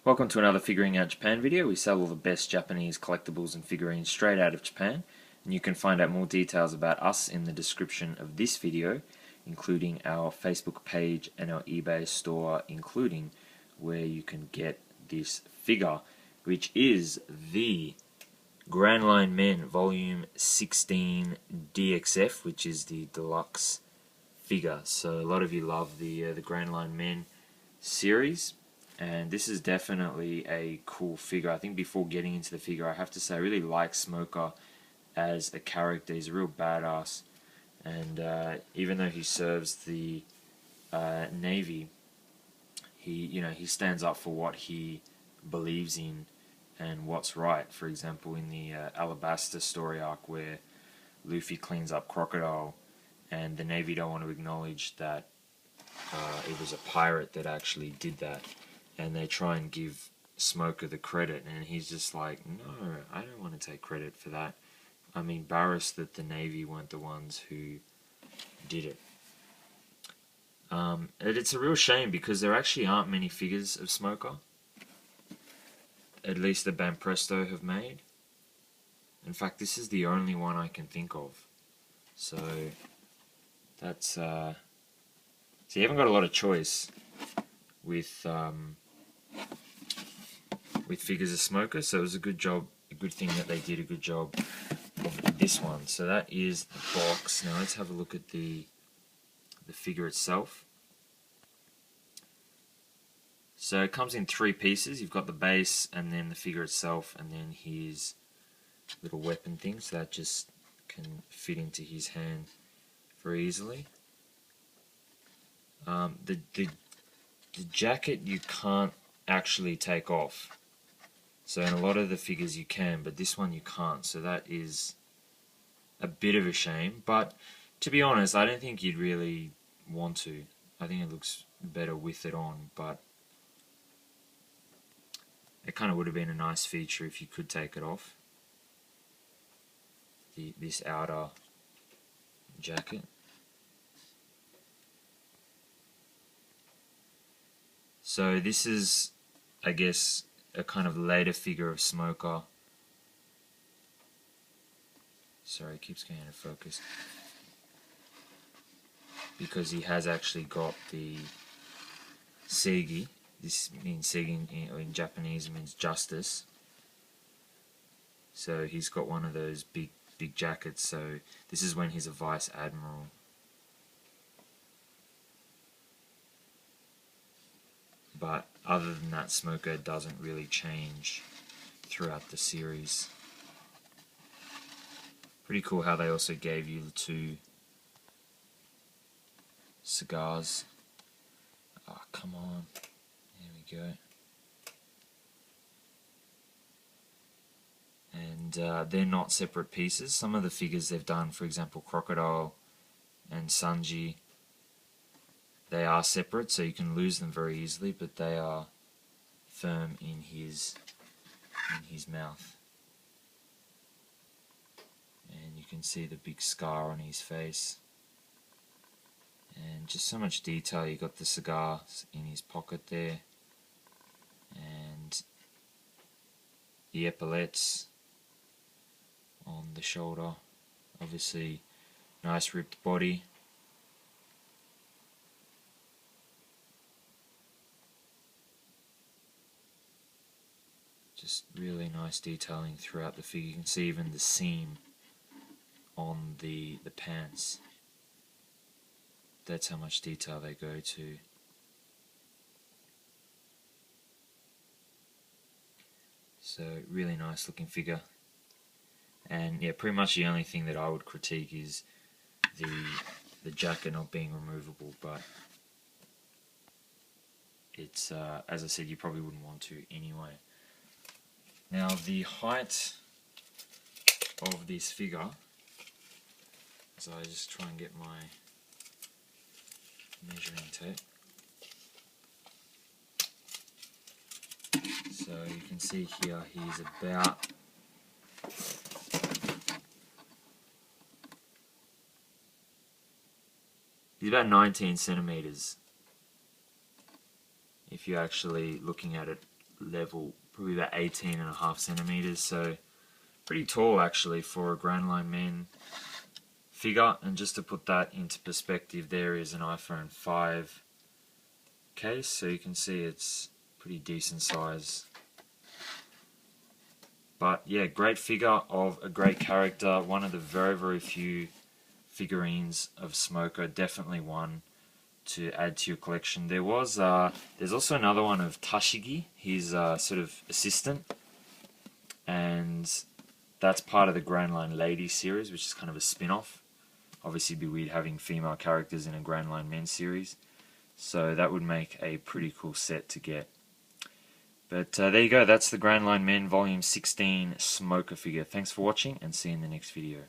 Welcome to another Figuring Out Japan video. We sell all the best Japanese collectibles and figurines straight out of Japan, and you can find out more details about us in the description of this video, including our Facebook page and our eBay store, including where you can get this figure, which is the Grandline Men Volume 16 DXF, which is the deluxe figure. So a lot of you love the Grandline Men series, and this is definitely a cool figure. I think before getting into the figure, I have to say I really like Smoker as a character. He's a real badass, and even though he serves the Navy, he stands up for what he believes in and what's right. For example, in the Alabasta story arc where Luffy cleans up Crocodile, and the Navy don't want to acknowledge that it was a pirate that actually did that, and they try and give Smoker the credit, and he's just like, no, I don't want to take credit for that. I'm embarrassed that the Navy weren't the ones who did it. And it's a real shame because there actually aren't many figures of Smoker, at least the Banpresto have made. In fact, this is the only one I can think of. So that's so you haven't got a lot of choice with figures of Smoker, so it was a good thing that they did a good job of this one. So that is the box. Now let's have a look at the figure itself. So it comes in 3 pieces. You've got the base, and then the figure itself, and then his little weapon thing, so that just can fit into his hand very easily. The jacket you can't actually take off. So in a lot of the figures you can, but this one you can't. So that is a bit of a shame. But to be honest, I don't think you'd really want to. I think it looks better with it on, but it kind of would have been a nice feature if you could take it off. This outer jacket. So this is, I guess, a kind of later figure of Smoker. Sorry, it keeps going out of focus. Because he has actually got the Seigi. This means Seigi in Japanese means justice. So he's got one of those big jackets. So this is when he's a vice admiral. But other than that, Smoker doesn't really change throughout the series. Pretty cool how they also gave you the 2 cigars. Oh, come on. There we go. And they're not separate pieces. Some of the figures they've done, for example, Crocodile and Sanji, they are separate, so you can lose them very easily, but they are firm in his mouth. And you can see the big scar on his face. And just so much detail. You got the cigars in his pocket there, and the epaulettes on the shoulder. Obviously, nice ripped body. Just really nice detailing throughout the figure. You can see even the seam on the pants. That's how much detail they go to. So really nice looking figure. And yeah, pretty much the only thing that I would critique is the jacket not being removable, but it's as I said, you probably wouldn't want to anyway. Now the height of this figure, so I just try and get my measuring tape. So you can see here he's about 19 centimeters if you're actually looking at it level, probably about 18.5 centimeters, so pretty tall actually for a Grandline men figure. And just to put that into perspective, there is an iPhone 5 case, so you can see it's pretty decent size. But yeah, great figure of a great character, one of the very few figurines of Smoko, definitely one to add to your collection. There's also another one of Tashigi, his sort of assistant, and that's part of the Grandline Lady series, which is kind of a spin-off. Obviously it'd be weird having female characters in a Grandline Men series, so that would make a pretty cool set to get. But there you go, that's the Grandline Men Volume 16 Smoker figure. Thanks for watching, and see you in the next video.